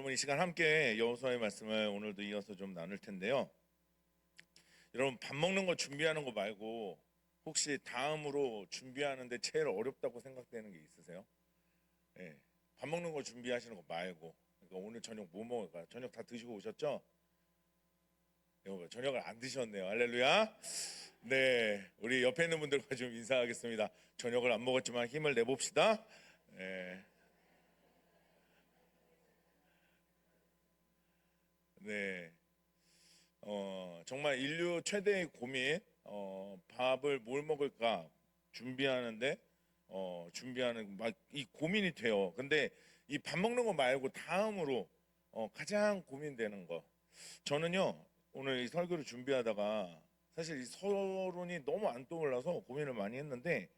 여러분 이 시간 함께 여호수아의 말씀을 오늘도 이어서 좀 나눌 텐데요. 여러분 밥 먹는 거 준비하는 거 말고 혹시 다음으로 준비하는데 제일 어렵다고 생각되는 게 있으세요? 예, 밥 먹는 거 준비하시는 거 말고 그러니까 오늘 저녁 뭐 먹을까? 저녁 다 드시고 오셨죠? 여러분 저녁을 안 드셨네요. 할렐루야. 네, 우리 옆에 있는 분들과 좀 인사하겠습니다. 저녁을 안 먹었지만 힘을 내봅시다. 네. 네. 정말 인류 최대의 고민, 밥을 뭘 먹을까 준비하는데, 준비하는 막 이 고민이 돼요. 근데 이 밥 먹는 거 말고 다음으로 가장 고민되는 거. 저는요, 오늘 이 설교를 준비하다가 사실 이 서론이 너무 안 떠올라서 고민을 많이 했는데,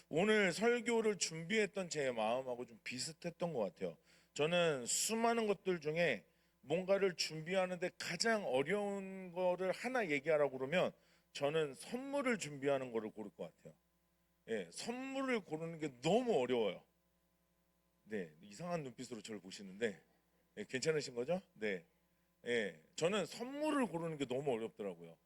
오늘 설교를 준비했던 제 마음하고 좀 비슷했던 것 같아요. 저는 수많은 것들 중에 뭔가를 준비하는데 가장 어려운 거를 하나 얘기하라고 그러면 저는 선물을 준비하는 거를 고를 것 같아요. 예, 선물을 고르는 게 너무 어려워요. 네, 이상한 눈빛으로 저를 보시는데 예, 괜찮으신 거죠? 네, 예, 저는 선물을 고르는 게 너무 어렵더라고요.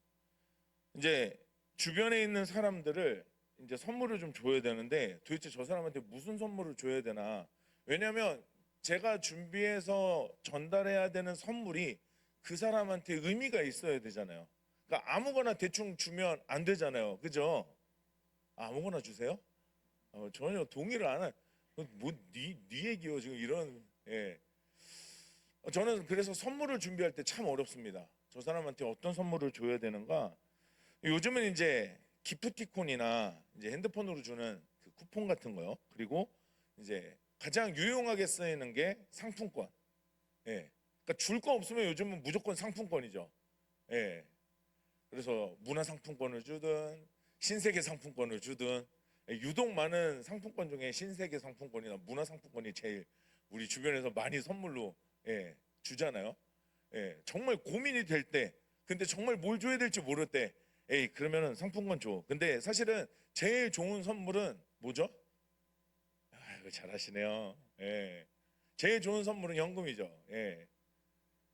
이제 주변에 있는 사람들을 이제 선물을 좀 줘야 되는데 도대체 저 사람한테 무슨 선물을 줘야 되나? 왜냐하면 제가 준비해서 전달해야 되는 선물이 그 사람한테 의미가 있어야 되잖아요. 그러니까 아무거나 대충 주면 안 되잖아요. 그죠? 아무거나 주세요? 전혀 동의를 안 해. 네 얘기요 지금 이런. 예. 저는 그래서 선물을 준비할 때 참 어렵습니다. 저 사람한테 어떤 선물을 줘야 되는가? 요즘은 이제 기프티콘이나 이제 핸드폰으로 주는 그 쿠폰 같은 거요. 그리고 이제 가장 유용하게 쓰이는 게 상품권. 예. 그러니까 줄 거 없으면 요즘은 무조건 상품권이죠. 예. 그래서 문화 상품권을 주든 신세계 상품권을 주든 예, 유독 많은 상품권 중에 신세계 상품권이나 문화 상품권이 제일 우리 주변에서 많이 선물로 예, 주잖아요. 예, 정말 고민이 될 때, 근데 정말 뭘 줘야 될지 모를 때, 에이 그러면은 상품권 줘. 근데 사실은 제일 좋은 선물은 뭐죠? 아, 이거 잘하시네요. 예, 제일 좋은 선물은 현금이죠. 예,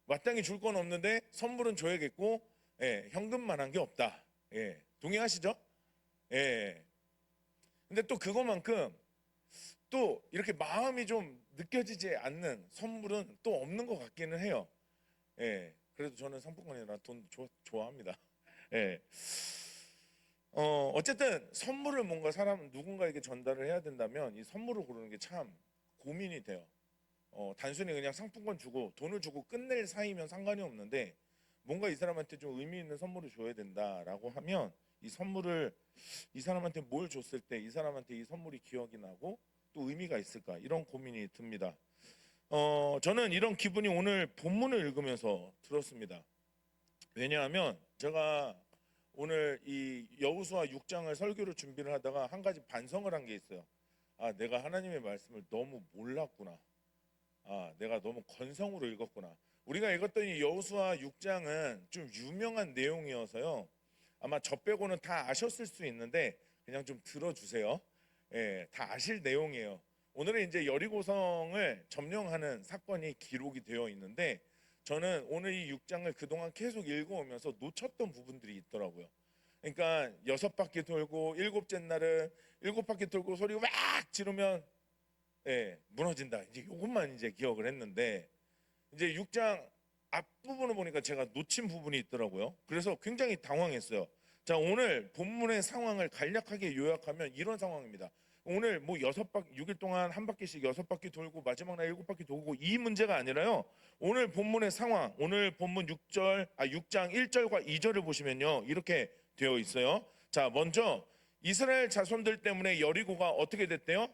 마땅히 줄 건 없는데 선물은 줘야겠고, 예, 현금만한 게 없다. 예, 동의하시죠? 예. 근데 또 그것만큼 또 이렇게 마음이 좀 느껴지지 않는 선물은 또 없는 것 같기는 해요. 예. 그래도 저는 상품권이라 돈 좋아합니다. 예. 어쨌든 선물을 뭔가 사람 누군가에게 전달을 해야 된다면 이 선물을 고르는 게 참 고민이 돼요. 단순히 그냥 상품권 주고 돈을 주고 끝낼 사이면 상관이 없는데 뭔가 이 사람한테 좀 의미 있는 선물을 줘야 된다라고 하면 이 선물을 이 사람한테 뭘 줬을 때 이 사람한테 이 선물이 기억이 나고 또 의미가 있을까 이런 고민이 듭니다. 저는 이런 기분이 오늘 본문을 읽으면서 들었습니다. 왜냐하면 제가 오늘 이 여호수아 6장을 설교를 준비를 하다가 한 가지 반성을 한 게 있어요. 아, 내가 하나님의 말씀을 너무 몰랐구나. 아, 내가 너무 건성으로 읽었구나. 우리가 읽었던 이 여호수아 6장은 좀 유명한 내용이어서요. 아마 저 빼고는 다 아셨을 수 있는데 그냥 좀 들어주세요. 예, 다 아실 내용이에요. 오늘은 이제 여리고성을 점령하는 사건이 기록이 되어 있는데 저는 오늘 이 6장을 그동안 계속 읽어오면서 놓쳤던 부분들이 있더라고요. 그러니까 6바퀴 돌고 일곱째 날은 7바퀴 돌고 소리 막 지르면 예, 무너진다. 이제 이것만 이제 기억을 했는데 이제 6장 앞부분을 보니까 제가 놓친 부분이 있더라고요. 그래서 굉장히 당황했어요. 자, 오늘 본문의 상황을 간략하게 요약하면 이런 상황입니다. 오늘 뭐 6바퀴 6일 동안 한 바퀴씩 6바퀴 돌고 마지막 날 7바퀴 돌고 이 문제가 아니라요. 오늘 본문의 상황, 오늘 본문 6장 1절과 2절을 보시면요. 이렇게 되어 있어요. 자, 먼저 이스라엘 자손들 때문에 여리고가 어떻게 됐대요?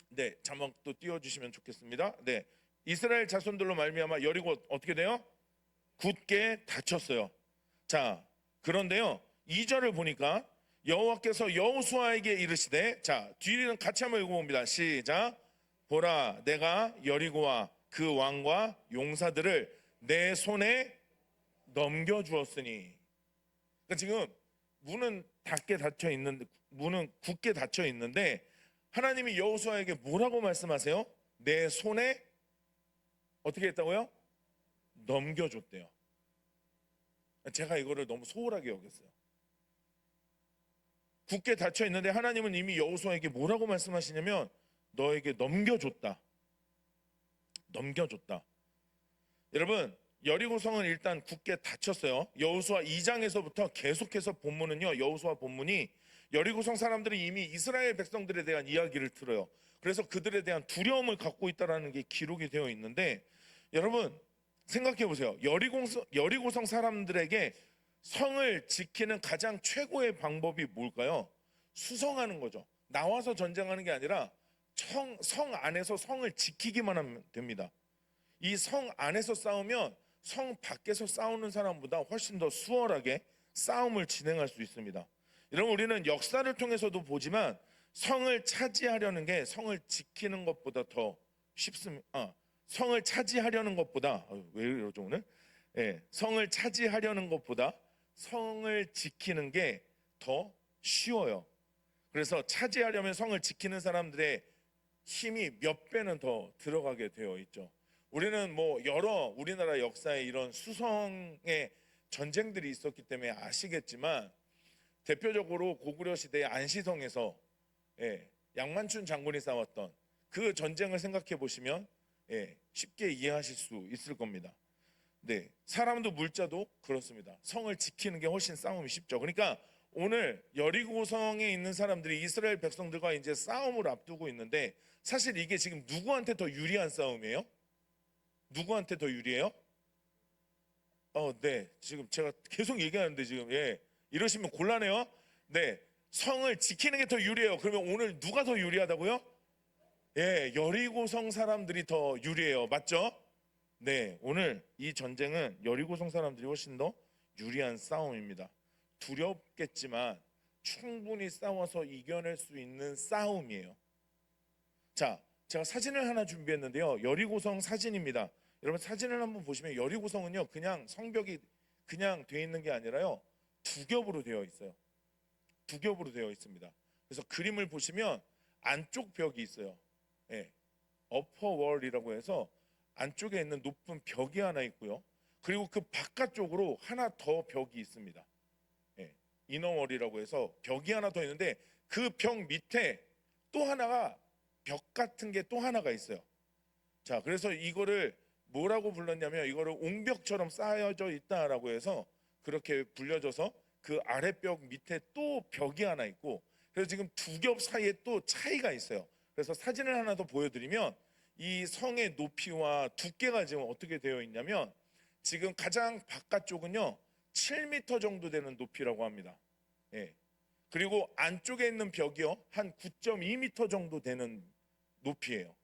네, 자막도 띄워주시면 좋겠습니다. 네, 이스라엘 자손들로 말미암아 여리고 어떻게 돼요? 굳게 닫혔어요. 자, 그런데요, 2절을 보니까 여호와께서 여호수아에게 이르시되, 자, 뒤는 같이 한번 읽어봅니다. 시작. 보라, 내가 여리고와 그 왕과 용사들을 내 손에 넘겨주었으니. 그러니까 지금 문은 닫게 닫혀 있는데, 문은 굳게 닫혀 있는데 하나님이 여호수아에게 뭐라고 말씀하세요? 내 손에 어떻게 했다고요? 넘겨줬대요. 제가 이거를 너무 소홀하게 여겼어요. 굳게 닫혀 있는데 하나님은 이미 여호수아에게 뭐라고 말씀하시냐면 너에게 넘겨줬다. 넘겨줬다. 여러분, 여리고성은 일단 굳게 닫혔어요. 여호수아 2장에서부터 계속해서 본문은요, 여호수아 본문이 여리고성 사람들이 이미 이스라엘 백성들에 대한 이야기를 들어요. 그래서 그들에 대한 두려움을 갖고 있다는 게 기록이 되어 있는데, 여러분 생각해 보세요. 여리고성 사람들에게 성을 지키는 가장 최고의 방법이 뭘까요? 수성하는 거죠. 나와서 전쟁하는 게 아니라 성 안에서 성을 지키기만 하면 됩니다. 이 성 안에서 싸우면 성 밖에서 싸우는 사람보다 훨씬 더 수월하게 싸움을 진행할 수 있습니다. 여러분, 우리는 역사를 통해서도 보지만 성을 차지하려는 게 성을 지키는 것보다 더 쉽습니다. 성을 차지하려는 것보다 왜 이러죠 오늘? 성을 차지하려는 것보다 성을 지키는 게 더 쉬워요. 그래서 차지하려면 성을 지키는 사람들의 힘이 몇 배는 더 들어가게 되어 있죠. 우리는 뭐 여러 우리나라 역사에 이런 수성의 전쟁들이 있었기 때문에 아시겠지만, 대표적으로 고구려 시대의 안시성에서 양만춘 장군이 싸웠던 그 전쟁을 생각해 보시면 쉽게 이해하실 수 있을 겁니다. 네, 사람도 물자도 그렇습니다. 성을 지키는 게 훨씬 싸움이 쉽죠. 그러니까 오늘 여리고성에 있는 사람들이 이스라엘 백성들과 이제 싸움을 앞두고 있는데, 사실 이게 지금 누구한테 더 유리한 싸움이에요? 누구한테 더 유리해요? 네, 지금 제가 계속 얘기하는데 지금 이러시면 곤란해요. 네, 성을 지키는 게 더 유리해요. 그러면 오늘 누가 더 유리하다고요? 여리고성 사람들이 더 유리해요. 맞죠? 네, 오늘 이 전쟁은 여리고성 사람들이 훨씬 더 유리한 싸움입니다. 두렵겠지만 충분히 싸워서 이겨낼 수 있는 싸움이에요. 자, 제가 사진을 하나 준비했는데요. 여리고성 사진입니다. 여러분, 사진을 한번 보시면 여리고성은요, 그냥 성벽이 그냥 되어 있는 게 아니라요, 두 겹으로 되어 있어요. 두 겹으로 되어 있습니다. 그래서 그림을 보시면 안쪽 벽이 있어요. 어퍼월이라고 해서 안쪽에 있는 높은 벽이 하나 있고요. 그리고 그 바깥쪽으로 하나 더 벽이 있습니다. 이너월이라고 해서 벽이 하나 더 있는데, 그 벽 밑에 또 하나가 벽 같은 게 또 하나가 있어요. 자, 그래서 이거를 뭐라고 불렀냐면, 이거를 옹벽처럼 쌓여져 있다라고 해서 그렇게 불려져서 그 아랫벽 밑에 또 벽이 하나 있고, 그래서 지금 두 겹 사이에 또 차이가 있어요. 그래서 사진을 하나 더 보여드리면, 이 성의 높이와 두께가 지금 어떻게 되어 있냐면, 지금 가장 바깥쪽은요 7m 정도 되는 높이라고 합니다. 그리고 안쪽에 있는 벽이요 한 9.2m 정도 되는 높이예요.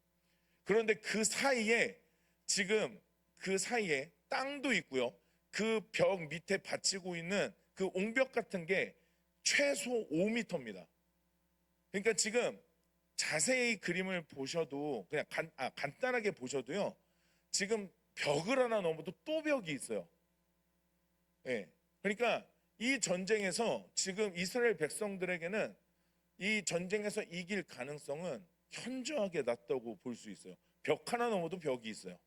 그런데 그 사이에 지금 그 사이에 땅도 있고요. 그 벽 밑에 받치고 있는 그 옹벽 같은 게 최소 5m입니다. 그러니까 지금 자세히 그림을 보셔도 그냥 간단하게 보셔도요, 지금 벽을 하나 넘어도 또 벽이 있어요. 그러니까 이 전쟁에서 지금 이스라엘 백성들에게는 이 전쟁에서 이길 가능성은 현저하게 낮다고 볼 수 있어요. 벽 하나 넘어도 벽이 있어요.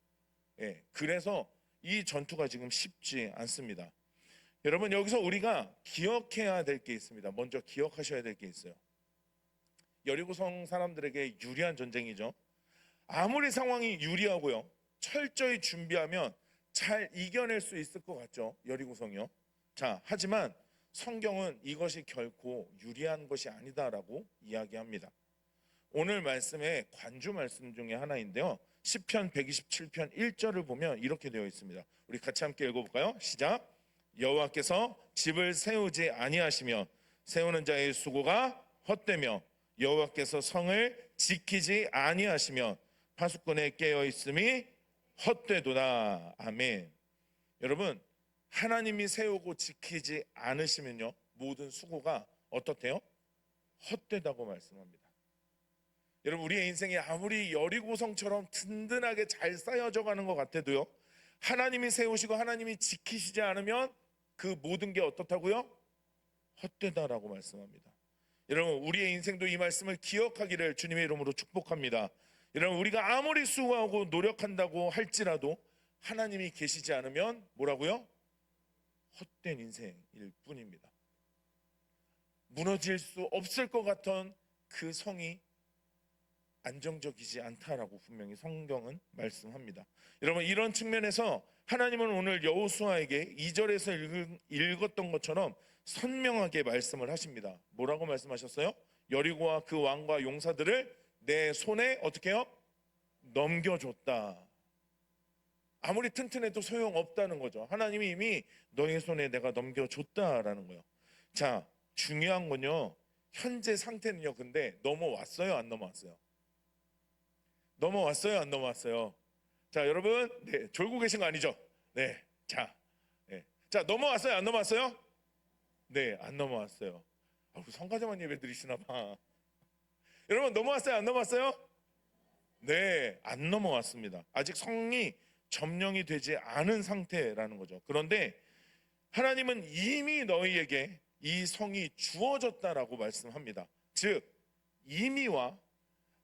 그래서 이 전투가 지금 쉽지 않습니다. 여러분, 여기서 우리가 기억해야 될 게 있습니다. 먼저 기억하셔야 될 게 있어요. 여리고성 사람들에게 유리한 전쟁이죠. 아무리 상황이 유리하고요, 철저히 준비하면 잘 이겨낼 수 있을 것 같죠, 여리고성이요. 자, 하지만 성경은 이것이 결코 유리한 것이 아니다라고 이야기합니다. 오늘 말씀의 관주 말씀 중에 하나인데요, 시편 127편 1절을 보면 이렇게 되어 있습니다. 우리 같이 함께 읽어볼까요? 시작. 여호와께서 집을 세우지 아니하시며 세우는 자의 수고가 헛되며 여호와께서 성을 지키지 아니하시며 파수꾼에 깨어 있음이 헛되도다. 아멘. 여러분, 하나님이 세우고 지키지 않으시면요 모든 수고가 어떻대요? 헛되다고 말씀합니다. 여러분, 우리의 인생이 아무리 여리고성처럼 든든하게 잘 쌓여져 가는 것 같아도요, 하나님이 세우시고 하나님이 지키시지 않으면 그 모든 게 어떻다고요? 헛되다라고 말씀합니다. 여러분, 우리의 인생도 이 말씀을 기억하기를 주님의 이름으로 축복합니다. 여러분, 우리가 아무리 수고하고 노력한다고 할지라도 하나님이 계시지 않으면 뭐라고요? 헛된 인생일 뿐입니다. 무너질 수 없을 것 같던 그 성이 안정적이지 않다라고 분명히 성경은 말씀합니다. 여러분, 이런 측면에서 하나님은 오늘 여호수아에게 2절에서 읽었던 것처럼 선명하게 말씀을 하십니다. 뭐라고 말씀하셨어요? 여리고와 그 왕과 용사들을 내 손에 어떻게 해요? 넘겨줬다. 아무리 튼튼해도 소용없다는 거죠. 하나님이 이미 너의 손에 내가 넘겨줬다라는 거예요. 자, 중요한 건요, 현재 상태는요, 근데 넘어왔어요, 안 넘어왔어요? 넘어왔어요, 안 넘어왔어요? 자, 여러분, 네, 졸고 계신 거 아니죠? 네, 자, 네. 자, 넘어왔어요, 안 넘어왔어요? 네, 안 넘어왔어요. 성가자만 예배 드리시나 봐. 여러분, 넘어왔어요, 안 넘어왔어요? 네, 안 넘어왔습니다. 아직 성이 점령이 되지 않은 상태라는 거죠. 그런데 하나님은 이미 너희에게 이 성이 주어졌다라고 말씀합니다. 즉, 이미와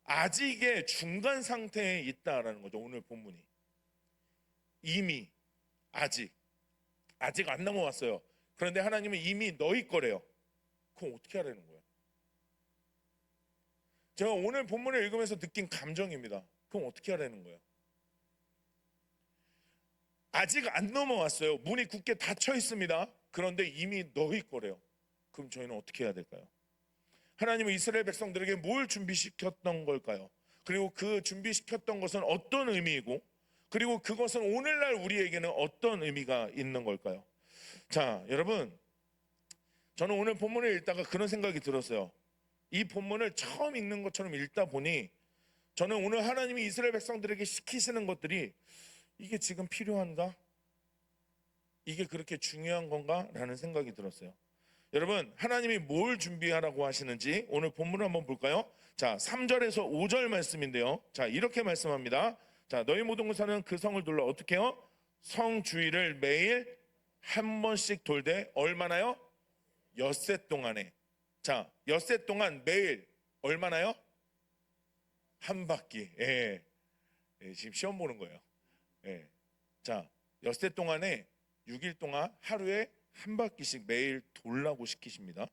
아직의 중간 상태에 있다라는 거죠. 오늘 본문이 이미, 아직 안 넘어왔어요. 그런데 하나님은 이미 너희 거래요. 그럼 어떻게 하라는 거예요? 제가 오늘 본문을 읽으면서 느낀 감정입니다. 그럼 어떻게 하라는 거예요? 아직 안 넘어왔어요. 문이 굳게 닫혀 있습니다. 그런데 이미 너희 거래요. 그럼 저희는 어떻게 해야 될까요? 하나님은 이스라엘 백성들에게 뭘 준비시켰던 걸까요? 그리고 그 준비시켰던 것은 어떤 의미이고, 그리고 그것은 오늘날 우리에게는 어떤 의미가 있는 걸까요? 자, 여러분, 저는 오늘 본문을 읽다가 그런 생각이 들었어요. 이 본문을 처음 읽는 것처럼 읽다 보니 저는 오늘 하나님이 이스라엘 백성들에게 시키시는 것들이 이게 지금 필요한가? 이게 그렇게 중요한 건가? 라는 생각이 들었어요. 여러분, 하나님이 뭘 준비하라고 하시는지 오늘 본문을 한번 볼까요? 자, 3절에서 5절 말씀인데요. 자, 이렇게 말씀합니다. 자, 너희 모든 군사는 그 성을 둘러 어떻게 해요? 성 주위를 매일 한 번씩 돌되 얼마나요? 엿새 동안에. 자, 엿새 동안 매일 얼마나요? 한 바퀴. 예. 예, 지금 시험 보는 거예요. 예. 자, 엿새 동안에 6일 동안 하루에 한 바퀴씩 매일 돌라고 시키십니다.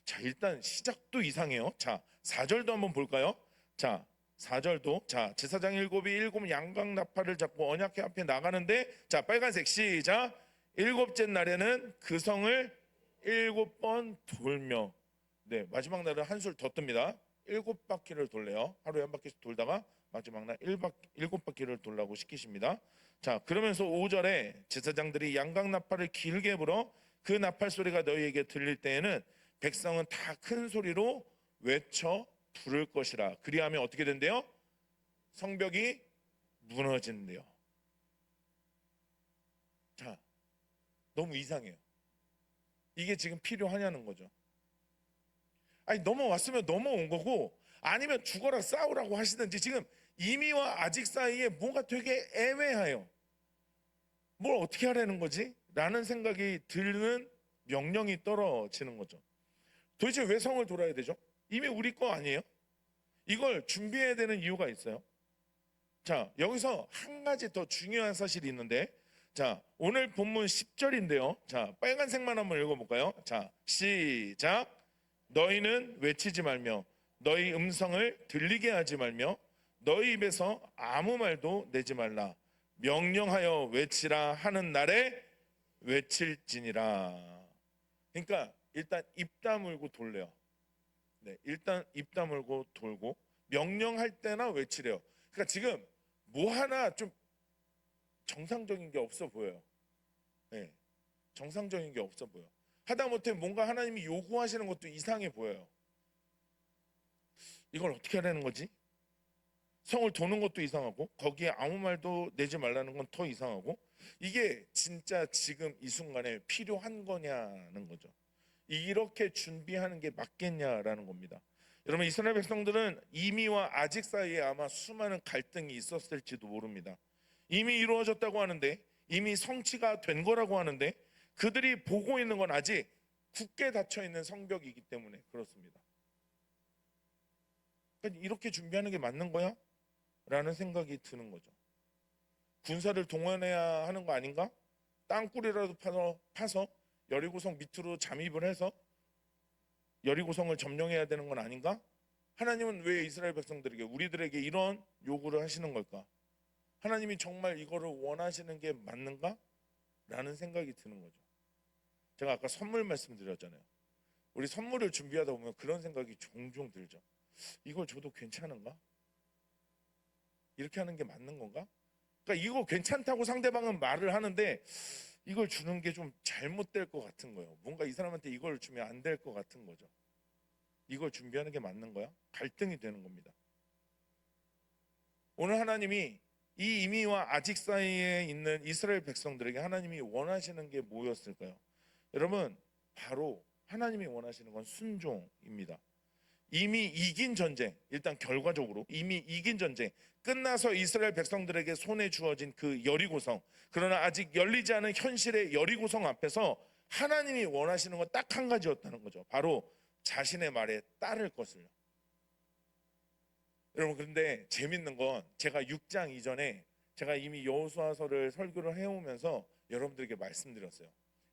자, 일단 시작도 이상해요. 자, 4절도 한번 볼까요? 자, 4절도 자, 제사장 일곱 양각 나팔을 잡고 언약궤 앞에 나가는데, 자, 빨간색 시작. 일곱째 날에는 그 성을 7번 돌며, 네, 마지막 날은 한술 더 뜹니다. 7바퀴를 돌래요. 하루에 한 바퀴씩 돌다가 마지막 날 7바퀴를 돌라고 시키십니다. 자, 그러면서 5절에 제사장들이 양각 나팔을 길게 불어 그 나팔 소리가 너희에게 들릴 때에는 백성은 다 큰 소리로 외쳐 부를 것이라. 그리하면 어떻게 된대요? 성벽이 무너진대요. 자, 너무 이상해요. 이게 지금 필요하냐는 거죠. 아니, 넘어왔으면 넘어온 거고, 아니면 죽어라 싸우라고 하시든지, 지금 이미와 아직 사이에 뭔가 되게 애매해요. 뭘 어떻게 하라는 거지? 라는 생각이 드는 명령이 떨어지는 거죠. 도대체 왜 성을 돌아야 되죠? 이미 우리 거 아니에요? 이걸 준비해야 되는 이유가 있어요. 자, 여기서 한 가지 더 중요한 사실이 있는데, 자, 오늘 본문 10절인데요. 자, 빨간색만 한번 읽어볼까요? 자, 시작. 너희는 외치지 말며 너희 음성을 들리게 하지 말며 너희 입에서 아무 말도 내지 말라. 명령하여 외치라 하는 날에 외칠지니라. 그러니까 일단 입 다물고 돌래요. 네, 일단 입 다물고 돌고 명령할 때나 외치래요. 그러니까 지금 뭐 하나 좀 정상적인 게 없어 보여요. 네, 정상적인 게 없어 보여. 하다못해 뭔가 하나님이 요구하시는 것도 이상해 보여요. 이걸 어떻게 하라는 거지? 성을 도는 것도 이상하고 거기에 아무 말도 내지 말라는 건 더 이상하고, 이게 진짜 지금 이 순간에 필요한 거냐는 거죠. 이렇게 준비하는 게 맞겠냐라는 겁니다. 여러분, 이스라엘 백성들은 이미와 아직 사이에 아마 수많은 갈등이 있었을지도 모릅니다. 이미 이루어졌다고 하는데, 이미 성취가 된 거라고 하는데, 그들이 보고 있는 건 아직 굳게 닫혀 있는 성벽이기 때문에 그렇습니다. 그러니까 이렇게 준비하는 게 맞는 거야? 라는 생각이 드는 거죠. 군사를 동원해야 하는 거 아닌가? 땅굴이라도 파서 여리고성 밑으로 잠입을 해서 여리고성을 점령해야 되는 건 아닌가? 하나님은 왜 이스라엘 백성들에게, 우리들에게 이런 요구를 하시는 걸까? 하나님이 정말 이거를 원하시는 게 맞는가? 라는 생각이 드는 거죠. 제가 아까 선물 말씀드렸잖아요. 우리 선물을 준비하다 보면 그런 생각이 종종 들죠. 이걸 줘도 괜찮은가? 이렇게 하는 게 맞는 건가? 그러니까 이거 괜찮다고 상대방은 말을 하는데 이걸 주는 게 좀 잘못될 것 같은 거예요. 뭔가 이 사람한테 이걸 주면 안 될 것 같은 거죠. 이걸 준비하는 게 맞는 거야? 갈등이 되는 겁니다. 오늘 하나님이 이 이미와 아직 사이에 있는 이스라엘 백성들에게 하나님이 원하시는 게 뭐였을까요? 여러분, 바로 하나님이 원하시는 건 순종입니다. 이미 이긴 전쟁, 일단 결과적으로 이미 이긴 전쟁, 끝나서 이스라엘 백성들에게 손에 주어진 그 여리고성, 그러나 아직 열리지 않은 현실의 여리고성 앞에서 하나님이 원하시는 건 딱 한 가지였다는 거죠. 바로 자신의 말에 따를 것을요. 여러분, 그런데 재밌는 건 제가 6장 이전에 제가 이미 여호수아서를 설교를 해오면서 여러분들에게 말씀드렸어요.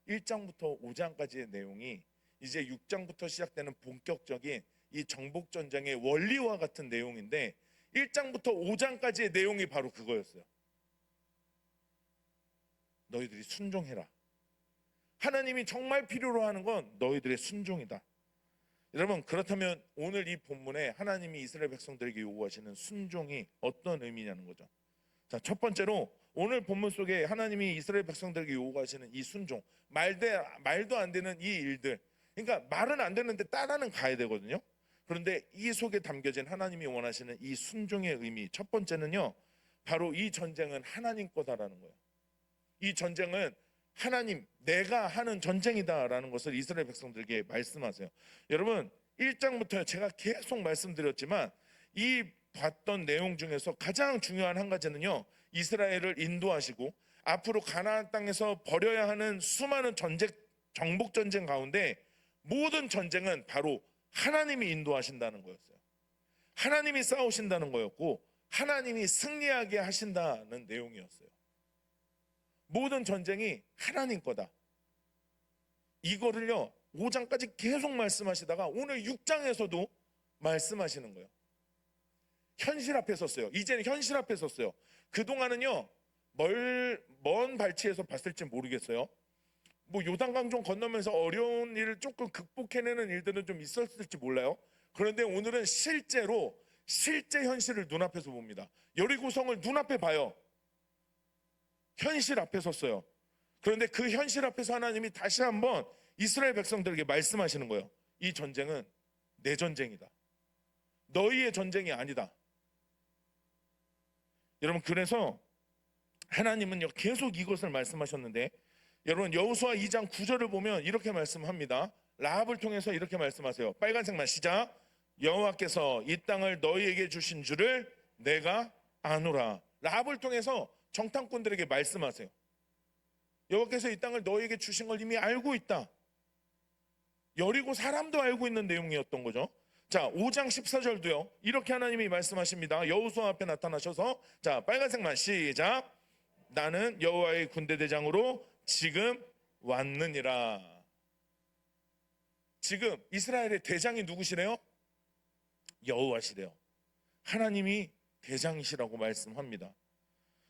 1장부터 5장까지의 내용이 이제 6장부터 시작되는 본격적인 이 정복전쟁의 원리와 같은 내용인데 1장부터 5장까지의 내용이 바로 그거였어요. 너희들이 순종해라. 하나님이 정말 필요로 하는 건 너희들의 순종이다. 여러분, 그렇다면 오늘 이 본문에 하나님이 이스라엘 백성들에게 요구하시는 순종이 어떤 의미냐는 거죠. 자, 첫 번째로 오늘 본문 속에 하나님이 이스라엘 백성들에게 요구하시는 이 순종, 말도 안 되는 이 일들, 그러니까 말은 안 되는데 따라는 가야 되거든요. 그런데 이 속에 담겨진 하나님이 원하시는 이 순종의 의미, 첫 번째는요, 바로 이 전쟁은 하나님 거다라는 거예요. 이 전쟁은 하나님, 내가 하는 전쟁이다라는 것을 이스라엘 백성들에게 말씀하세요. 여러분, 1장부터 제가 계속 말씀드렸지만 이 봤던 내용 중에서 가장 중요한 한 가지는요, 이스라엘을 인도하시고 앞으로 가나안 땅에서 벌여야 하는 수많은 정복 전쟁 가운데 모든 전쟁은 바로 하나님이 인도하신다는 거였어요. 하나님이 싸우신다는 거였고 하나님이 승리하게 하신다는 내용이었어요. 모든 전쟁이 하나님 거다. 이거를요 5장까지 계속 말씀하시다가 오늘 6장에서도 말씀하시는 거예요. 현실 앞에 섰어요. 이제는 현실 앞에 섰어요. 그동안은요 먼 발치에서 봤을지 모르겠어요. 뭐 요단강정 건너면서 어려운 일을 조금 극복해내는 일들은 좀 있었을지 몰라요. 그런데 오늘은 실제 현실을 눈앞에서 봅니다. 여리고성을 눈앞에 봐요. 현실 앞에 섰어요. 그런데 그 현실 앞에서 하나님이 다시 한번 이스라엘 백성들에게 말씀하시는 거예요. 이 전쟁은 내 전쟁이다. 너희의 전쟁이 아니다. 여러분, 그래서 하나님은 계속 이것을 말씀하셨는데, 여러분 여호수아 2장 9절을 보면 이렇게 말씀합니다. 라합을 통해서 이렇게 말씀하세요. 빨간색만 시작. 여호와께서 이 땅을 너희에게 주신 줄을 내가 아노라. 라합을 통해서 정탐꾼들에게 말씀하세요. 여호와께서 이 땅을 너희에게 주신 걸 이미 알고 있다. 여리고 사람도 알고 있는 내용이었던 거죠. 자, 5장 14절도요. 이렇게 하나님이 말씀하십니다. 여호수아 앞에 나타나셔서, 자, 빨간색만 시작. 나는 여호와의 군대 대장으로 지금 왔느니라. 지금 이스라엘의 대장이 누구시래요? 여호와시래요. 하나님이 대장이시라고 말씀합니다.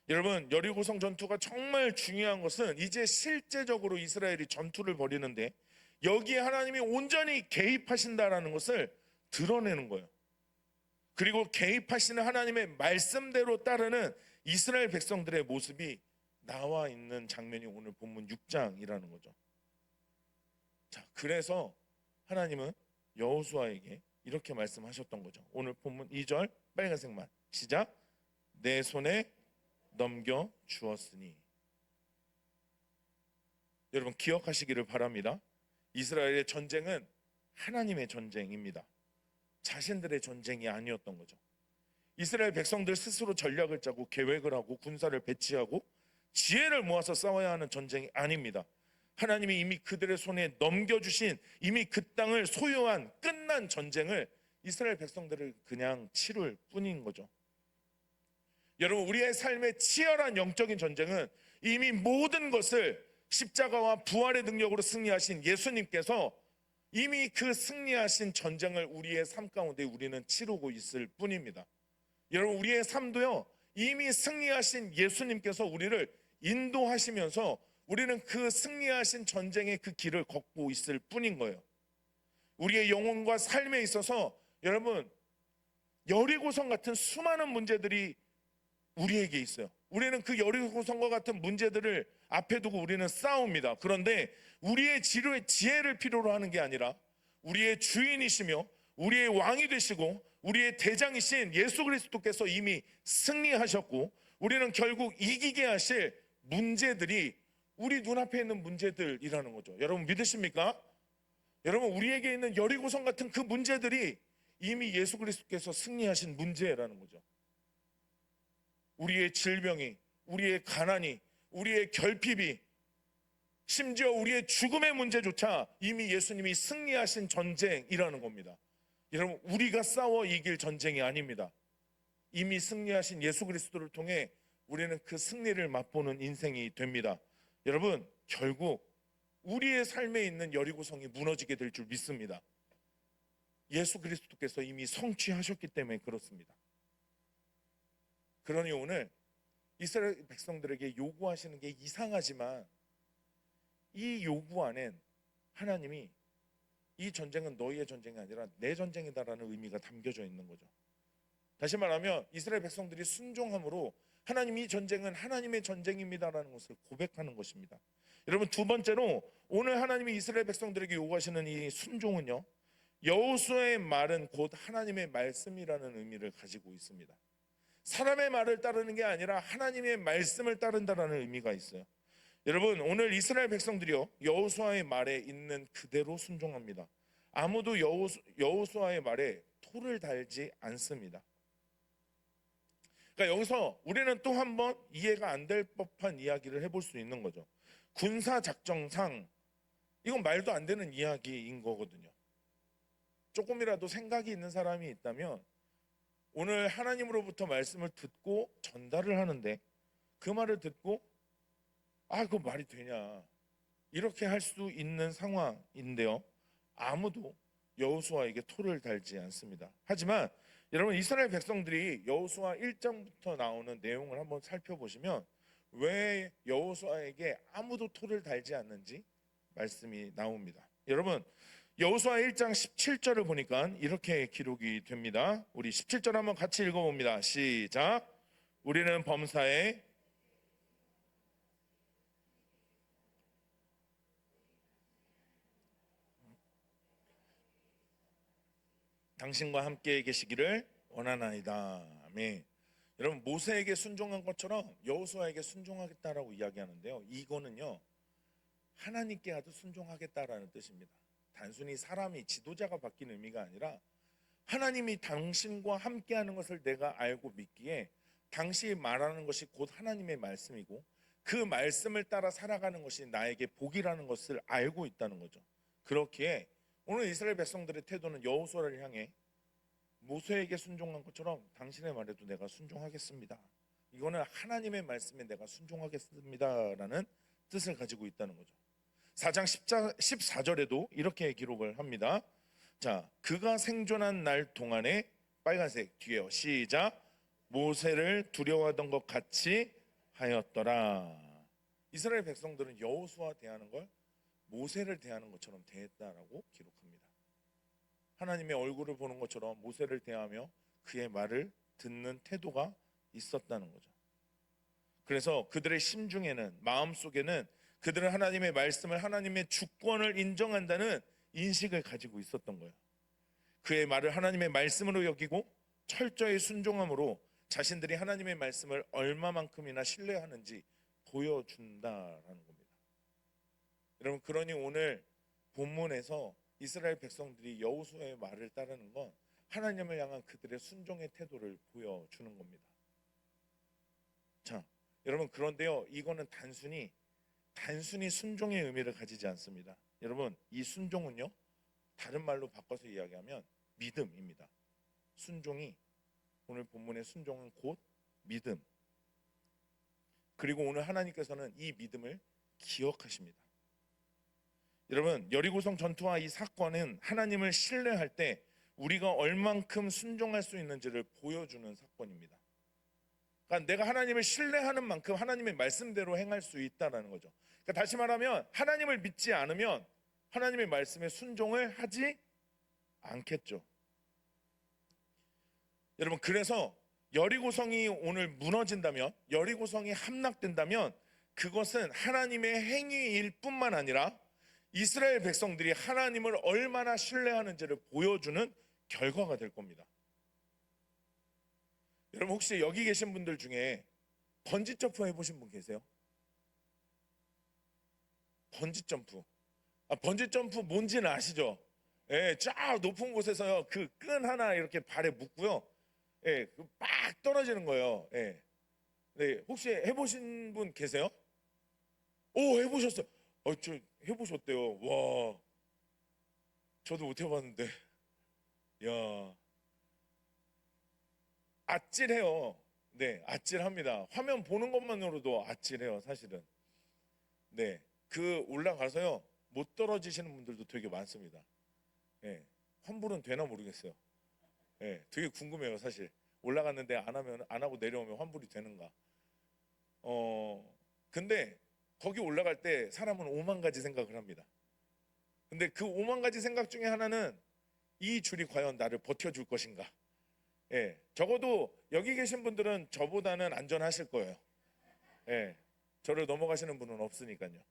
여러분, 여리고성 전투가 정말 중요한 것은 이제 실제적으로 이스라엘이 전투를 벌이는데 여기에 하나님이 온전히 개입하신다라는 것을 드러내는 거예요. 그리고 개입하시는 하나님의 말씀대로 따르는 이스라엘 백성들의 모습이 나와 있는 장면이 오늘 본문 6장이라는 거죠. 자, 그래서 하나님은 여호수아에게 이렇게 말씀하셨던 거죠. 오늘 본문 2절 빨간색만 시작. 내 손에 넘겨 주었으니. 여러분, 기억하시기를 바랍니다. 이스라엘의 전쟁은 하나님의 전쟁입니다. 자신들의 전쟁이 아니었던 거죠. 이스라엘 백성들 스스로 전략을 짜고 계획을 하고 군사를 배치하고 지혜를 모아서 싸워야 하는 전쟁이 아닙니다. 하나님이 이미 그들의 손에 넘겨주신, 이미 그 땅을 소유한 끝난 전쟁을 이스라엘 백성들을 그냥 치룰 뿐인 거죠. 여러분, 우리의 삶의 치열한 영적인 전쟁은 이미 모든 것을 십자가와 부활의 능력으로 승리하신 예수님께서 이미 그 승리하신 전쟁을 우리의 삶 가운데 우리는 치르고 있을 뿐입니다. 여러분, 우리의 삶도요, 이미 승리하신 예수님께서 우리를 인도하시면서 우리는 그 승리하신 전쟁의 그 길을 걷고 있을 뿐인 거예요. 우리의 영혼과 삶에 있어서 여러분, 여리고성 같은 수많은 문제들이 우리에게 있어요. 우리는 그 여리고성과 같은 문제들을 앞에 두고 우리는 싸웁니다. 그런데 우리의 지혜를 필요로 하는 게 아니라 우리의 주인이시며 우리의 왕이 되시고 우리의 대장이신 예수 그리스도께서 이미 승리하셨고, 우리는 결국 이기게 하실 문제들이 우리 눈앞에 있는 문제들이라는 거죠. 여러분, 믿으십니까? 여러분, 우리에게 있는 여리고성 같은 그 문제들이 이미 예수 그리스도께서 승리하신 문제라는 거죠. 우리의 질병이, 우리의 가난이, 우리의 결핍이, 심지어 우리의 죽음의 문제조차 이미 예수님이 승리하신 전쟁이라는 겁니다. 여러분, 우리가 싸워 이길 전쟁이 아닙니다. 이미 승리하신 예수 그리스도를 통해 우리는 그 승리를 맛보는 인생이 됩니다. 여러분, 결국 우리의 삶에 있는 여리고성이 무너지게 될 줄 믿습니다. 예수 그리스도께서 이미 성취하셨기 때문에 그렇습니다. 그러니 오늘 이스라엘 백성들에게 요구하시는 게 이상하지만 이 요구 안엔 하나님이 이 전쟁은 너희의 전쟁이 아니라 내 전쟁이다라는 의미가 담겨져 있는 거죠. 다시 말하면 이스라엘 백성들이 순종함으로 하나님, 이 전쟁은 하나님의 전쟁입니다라는 것을 고백하는 것입니다. 여러분, 두 번째로 오늘 하나님이 이스라엘 백성들에게 요구하시는 이 순종은요, 여호수아의 말은 곧 하나님의 말씀이라는 의미를 가지고 있습니다. 사람의 말을 따르는 게 아니라 하나님의 말씀을 따른다라는 의미가 있어요. 여러분, 오늘 이스라엘 백성들이요, 여호수아의 말에 있는 그대로 순종합니다. 아무도 여호수아의 말에 토를 달지 않습니다. 그러니까 여기서 우리는 또 한 번 이해가 안 될 법한 이야기를 해볼 수 있는 거죠. 군사작전상 이건 말도 안 되는 이야기인 거거든요. 조금이라도 생각이 있는 사람이 있다면 오늘 하나님으로부터 말씀을 듣고 전달을 하는데 그 말을 듣고 그거 말이 되냐, 이렇게 할 수 있는 상황인데요, 아무도 여호수아에게 토를 달지 않습니다. 하지만 여러분, 이스라엘 백성들이 여호수아 1장부터 나오는 내용을 한번 살펴보시면 왜 여호수아에게 아무도 토를 달지 않는지 말씀이 나옵니다. 여러분, 여호수아 1장 17절을 보니까 이렇게 기록이 됩니다. 우리 17절 한번 같이 읽어봅니다. 시작. 우리는 범사에 당신과 함께 계시기를 원하나이다. 아멘. 여러분, 모세에게 순종한 것처럼 여호수아에게 순종하겠다라고 이야기하는데요, 이거는요, 하나님께라도 순종하겠다라는 뜻입니다. 단순히 사람이, 지도자가 바뀐 의미가 아니라 하나님이 당신과 함께하는 것을 내가 알고 믿기에 당신이 말하는 것이 곧 하나님의 말씀이고 그 말씀을 따라 살아가는 것이 나에게 복이라는 것을 알고 있다는 거죠. 그렇기에 오늘 이스라엘 백성들의 태도는 여호수아를 향해 모세에게 순종한 것처럼 당신의 말에도 내가 순종하겠습니다, 이거는 하나님의 말씀에 내가 순종하겠습니다라는 뜻을 가지고 있다는 거죠. 4장 14절에도 이렇게 기록을 합니다. 자, 그가 생존한 날 동안에, 빨간색 뒤에요, 시작. 모세를 두려워하던 것 같이 하였더라. 이스라엘 백성들은 여호수아 대하는 걸 모세를 대하는 것처럼 대했다라고 기록합니다. 하나님의 얼굴을 보는 것처럼 모세를 대하며 그의 말을 듣는 태도가 있었다는 거죠. 그래서 그들의 심중에는, 마음속에는 그들은 하나님의 말씀을, 하나님의 주권을 인정한다는 인식을 가지고 있었던 거예요. 그의 말을 하나님의 말씀으로 여기고 철저히 순종함으로 자신들이 하나님의 말씀을 얼마만큼이나 신뢰하는지 보여준다라는 겁니다. 여러분, 그러니 오늘 본문에서 이스라엘 백성들이 여호수아의 말을 따르는 건 하나님을 향한 그들의 순종의 태도를 보여주는 겁니다. 자, 여러분, 그런데요, 이거는 단순히 순종의 의미를 가지지 않습니다. 여러분, 이 순종은요, 다른 말로 바꿔서 이야기하면 믿음입니다. 순종이, 오늘 본문의 순종은 곧 믿음. 그리고 오늘 하나님께서는 이 믿음을 기억하십니다. 여러분, 여리고성 전투와 이 사건은 하나님을 신뢰할 때 우리가 얼만큼 순종할 수 있는지를 보여주는 사건입니다. 그러니까 내가 하나님을 신뢰하는 만큼 하나님의 말씀대로 행할 수 있다는 거죠. 그러니까 다시 말하면 하나님을 믿지 않으면 하나님의 말씀에 순종을 하지 않겠죠. 여러분, 그래서 여리고성이 오늘 무너진다면, 여리고성이 함락된다면 그것은 하나님의 행위일 뿐만 아니라 이스라엘 백성들이 하나님을 얼마나 신뢰하는지를 보여주는 결과가 될 겁니다. 여러분, 혹시 여기 계신 분들 중에 번지점프 해보신 분 계세요? 번지점프. 번지점프 뭔지는 아시죠? 예, 쫙 높은 곳에서요, 그 끈 하나 이렇게 발에 묶고요, 예, 막 떨어지는 거예요. 예. 네, 혹시 해보신 분 계세요? 오, 해보셨어요? 저 해보셨대요. 와, 저도 못 해봤는데, 야, 아찔해요. 네, 아찔합니다. 화면 보는 것만으로도 아찔해요, 사실은. 네, 그 올라가서요, 못 떨어지시는 분들도 되게 많습니다. 네, 환불은 되나 모르겠어요. 네, 되게 궁금해요, 사실. 올라갔는데 안 하고 내려오면 환불이 되는가. 근데 거기 올라갈 때 사람은 5만 가지 생각을 합니다. 근데 그 5만 가지 생각 중에 하나는 이 줄이 과연 나를 버텨줄 것인가. 예, 적어도 여기 계신 분들은 저보다는 안전하실 거예요. 예, 저를 넘어가시는 분은 없으니까요.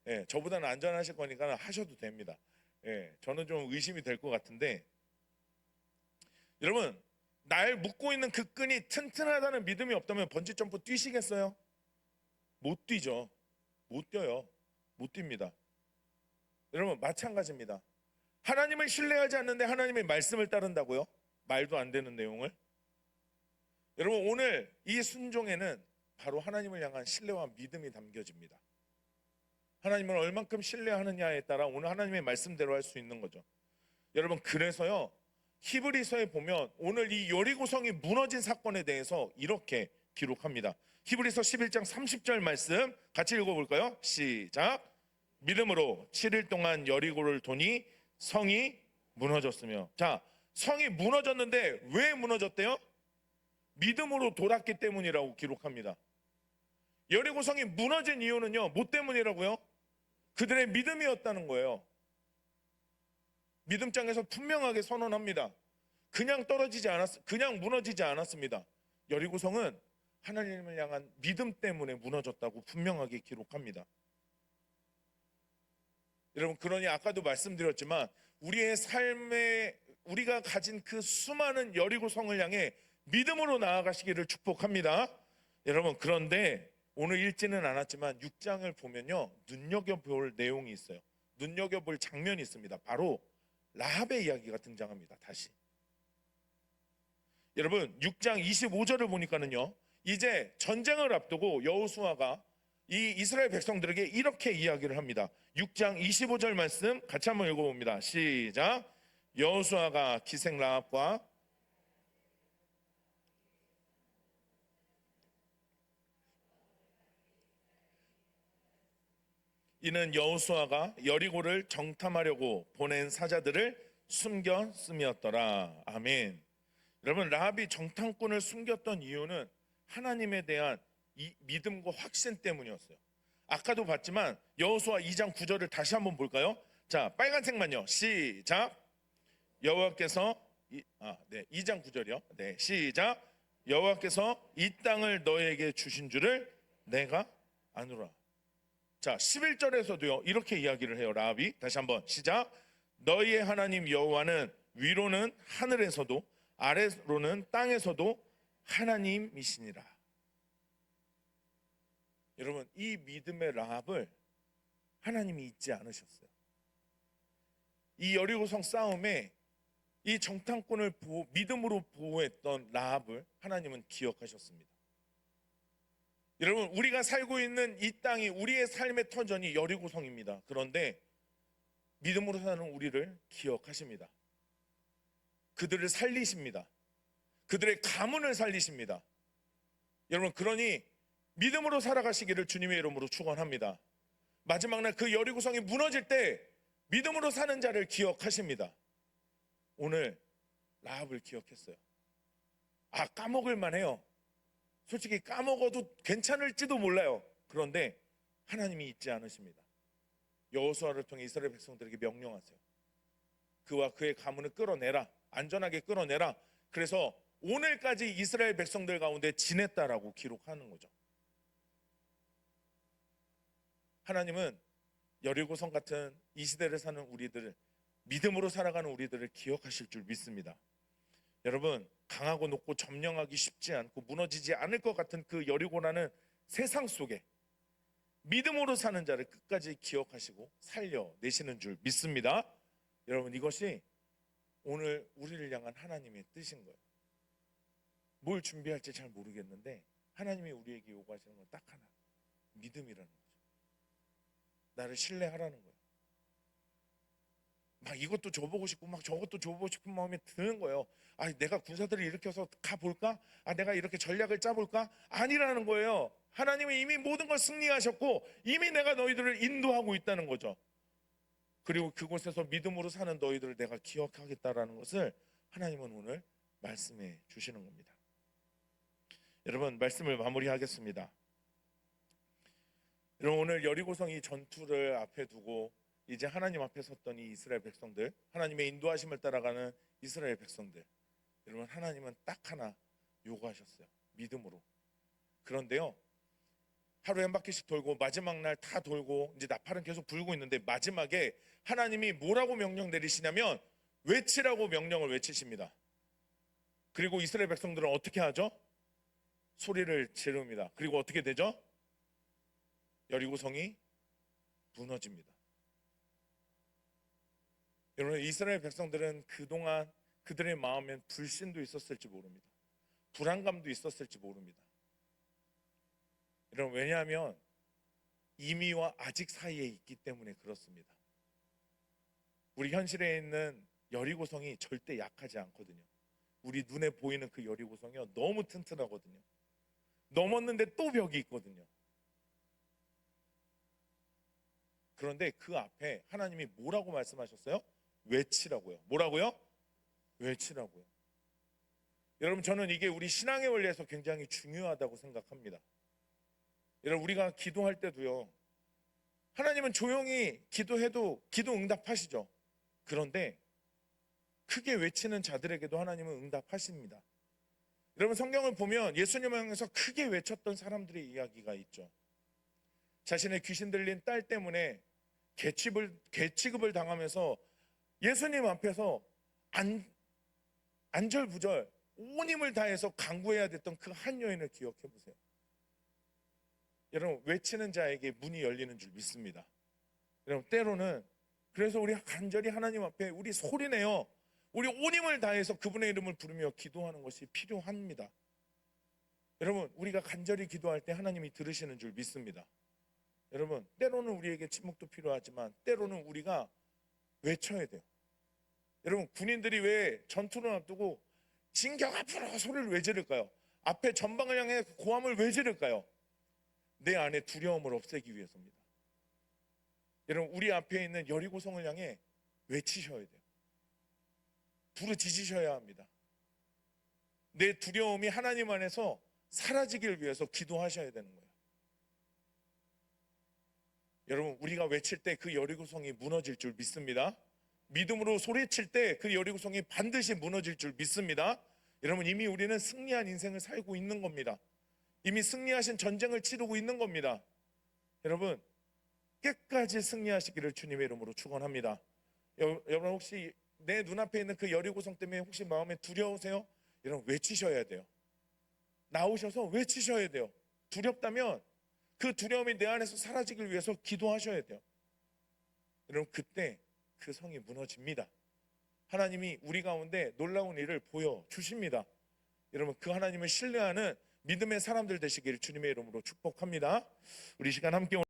예, 저보다는 안전하실 거니까 하셔도 됩니다. 예, 저는 좀 의심이 될 것 같은데, 여러분, 날 묶고 있는 그 끈이 튼튼하다는 믿음이 없다면 번지점프 뛰시겠어요? 못 뛰죠. 못 뛰어요. 못 뜁니다. 여러분, 마찬가지입니다. 하나님을 신뢰하지 않는데 하나님의 말씀을 따른다고요? 말도 안 되는 내용을. 여러분, 오늘 이 순종에는 바로 하나님을 향한 신뢰와 믿음이 담겨집니다. 하나님을 얼만큼 신뢰하느냐에 따라 오늘 하나님의 말씀대로 할 수 있는 거죠. 여러분, 그래서요, 히브리서에 보면 오늘 이 여리고성이 무너진 사건에 대해서 이렇게 기록합니다. 히브리서 11장 30절 말씀 같이 읽어볼까요? 시작. 믿음으로 7일 동안 여리고를 도니 성이 무너졌으며. 자, 성이 무너졌는데 왜 무너졌대요? 믿음으로 돌았기 때문이라고 기록합니다. 여리고성이 무너진 이유는요, 뭐 때문이라고요? 그들의 믿음이었다는 거예요. 믿음장에서 분명하게 선언합니다. 그냥 무너지지 않았습니다. 여리고성은 하나님을 향한 믿음 때문에 무너졌다고 분명하게 기록합니다. 여러분, 그러니 아까도 말씀드렸지만 우리의 삶에 우리가 가진 그 수많은 여리고성을 향해 믿음으로 나아가시기를 축복합니다. 여러분, 그런데 오늘 읽지는 않았지만 6장을 보면요, 눈여겨볼 내용이 있어요. 눈여겨볼 장면이 있습니다. 바로 라합의 이야기가 등장합니다. 다시. 여러분, 6장 25절을 보니까는요, 이제 전쟁을 앞두고 여호수아가 이 이스라엘 백성들에게 이렇게 이야기를 합니다. 6장 25절 말씀 같이 한번 읽어봅니다. 시작. 여호수아가 기생 라합과 이는 여호수아가 여리고를 정탐하려고 보낸 사자들을 숨겼음이었더라. 아멘. 여러분, 라합이 정탐꾼을 숨겼던 이유는 하나님에 대한 이 믿음과 확신 때문이었어요. 아까도 봤지만 여호수아 2장 9절을 다시 한번 볼까요? 자, 빨간색만요. 시작. 여호와께서 2장 9절이요. 네, 시작. 여호와께서 이 땅을 너에게 주신 줄을 내가 아노라. 자, 11절에서도요, 이렇게 이야기를 해요. 라합이 다시 한번 시작. 너희의 하나님 여호와는 위로는 하늘에서도 아래로는 땅에서도 하나님이시니라. 여러분, 이 믿음의 라합을 하나님이 잊지 않으셨어요. 이 여리고성 싸움에 이 정탐꾼을 믿음으로 보호했던 라합을 하나님은 기억하셨습니다. 여러분, 우리가 살고 있는 이 땅이 우리의 삶의 터전이 여리고성입니다. 그런데 믿음으로 사는 우리를 기억하십니다. 그들을 살리십니다. 그들의 가문을 살리십니다. 여러분, 그러니 믿음으로 살아가시기를 주님의 이름으로 축원합니다. 마지막 날 그 여리고성이 무너질 때 믿음으로 사는 자를 기억하십니다. 오늘 라합을 기억했어요. 아, 까먹을 만해요. 솔직히 까먹어도 괜찮을지도 몰라요. 그런데 하나님이 잊지 않으십니다. 여호수아를 통해 이스라엘 백성들에게 명령하세요. 그와 그의 가문을 끌어내라. 안전하게 끌어내라. 그래서 오늘까지 이스라엘 백성들 가운데 지냈다라고 기록하는 거죠. 하나님은 여리고성 같은 이 시대를 사는 우리들을, 믿음으로 살아가는 우리들을 기억하실 줄 믿습니다. 여러분, 강하고 높고 점령하기 쉽지 않고 무너지지 않을 것 같은 그 여리고라는 세상 속에 믿음으로 사는 자를 끝까지 기억하시고 살려내시는 줄 믿습니다. 여러분, 이것이 오늘 우리를 향한 하나님의 뜻인 거예요. 뭘 준비할지 잘 모르겠는데 하나님이 우리에게 요구하시는 건 딱 하나, 믿음이라는 거죠. 나를 신뢰하라는 거예요. 막 이것도 줘보고 싶고 막 저것도 줘보고 싶은 마음이 드는 거예요. 아, 내가 군사들을 일으켜서 가볼까? 아, 내가 이렇게 전략을 짜볼까? 아니라는 거예요. 하나님은 이미 모든 걸 승리하셨고 이미 내가 너희들을 인도하고 있다는 거죠. 그리고 그곳에서 믿음으로 사는 너희들을 내가 기억하겠다라는 것을 하나님은 오늘 말씀해 주시는 겁니다. 여러분, 말씀을 마무리하겠습니다. 여러분, 오늘 여리고성이 전투를 앞에 두고 이제 하나님 앞에 섰던 이 이스라엘 백성들, 하나님의 인도하심을 따라가는 이스라엘 백성들, 여러분, 하나님은 딱 하나 요구하셨어요. 믿음으로. 그런데요, 하루에 한 바퀴씩 돌고 마지막 날 다 돌고 이제 나팔은 계속 불고 있는데 마지막에 하나님이 뭐라고 명령 내리시냐면 외치라고 명령을 외치십니다. 그리고 이스라엘 백성들은 어떻게 하죠? 소리를 지릅니다. 그리고 어떻게 되죠? 여리고성이 무너집니다. 여러분, 이스라엘 백성들은 그동안 그들의 마음엔 불신도 있었을지 모릅니다. 불안감도 있었을지 모릅니다. 여러분, 왜냐하면 이미와 아직 사이에 있기 때문에 그렇습니다. 우리 현실에 있는 여리고성이 절대 약하지 않거든요. 우리 눈에 보이는 그 여리고성이요, 너무 튼튼하거든요. 넘었는데 또 벽이 있거든요. 그런데 그 앞에 하나님이 뭐라고 말씀하셨어요? 외치라고요. 뭐라고요? 외치라고요. 여러분, 저는 이게 우리 신앙의 원리에서 굉장히 중요하다고 생각합니다. 여러분, 우리가 기도할 때도요, 하나님은 조용히 기도해도 기도 응답하시죠. 그런데 크게 외치는 자들에게도 하나님은 응답하십니다. 여러분, 성경을 보면 예수님을 향해서 크게 외쳤던 사람들의 이야기가 있죠. 자신의 귀신 들린 딸 때문에 개취급을 당하면서 예수님 앞에서 안절부절 온 힘을 다해서 간구해야 됐던 그 한 여인을 기억해 보세요. 여러분, 외치는 자에게 문이 열리는 줄 믿습니다. 여러분, 때로는 그래서 우리 간절히 하나님 앞에 우리 소리내어 우리 온 힘을 다해서 그분의 이름을 부르며 기도하는 것이 필요합니다. 여러분, 우리가 간절히 기도할 때 하나님이 들으시는 줄 믿습니다. 여러분, 때로는 우리에게 침묵도 필요하지만 때로는 우리가 외쳐야 돼요. 여러분, 군인들이 왜 전투를 앞두고 진격 앞으로 소리를 왜 지를까요? 앞에 전방을 향해 고함을 왜 지를까요? 내 안에 두려움을 없애기 위해서입니다. 여러분, 우리 앞에 있는 여리고성을 향해 외치셔야 돼요. 부르짖으셔야 합니다. 내 두려움이 하나님 안에서 사라지길 위해서 기도하셔야 되는 거예요. 여러분, 우리가 외칠 때 그 여리고성이 무너질 줄 믿습니다. 믿음으로 소리칠 때 그 여리고성이 반드시 무너질 줄 믿습니다. 여러분, 이미 우리는 승리한 인생을 살고 있는 겁니다. 이미 승리하신 전쟁을 치르고 있는 겁니다. 여러분, 끝까지 승리하시기를 주님의 이름으로 축원합니다. 여러분, 혹시 내 눈앞에 있는 그 여리고성 때문에 혹시 마음에 두려우세요? 여러분, 외치셔야 돼요. 나오셔서 외치셔야 돼요. 두렵다면 그 두려움이 내 안에서 사라지길 위해서 기도하셔야 돼요. 여러분, 그때 그 성이 무너집니다. 하나님이 우리 가운데 놀라운 일을 보여주십니다. 여러분, 그 하나님을 신뢰하는 믿음의 사람들 되시기를 주님의 이름으로 축복합니다. 우리 시간 함께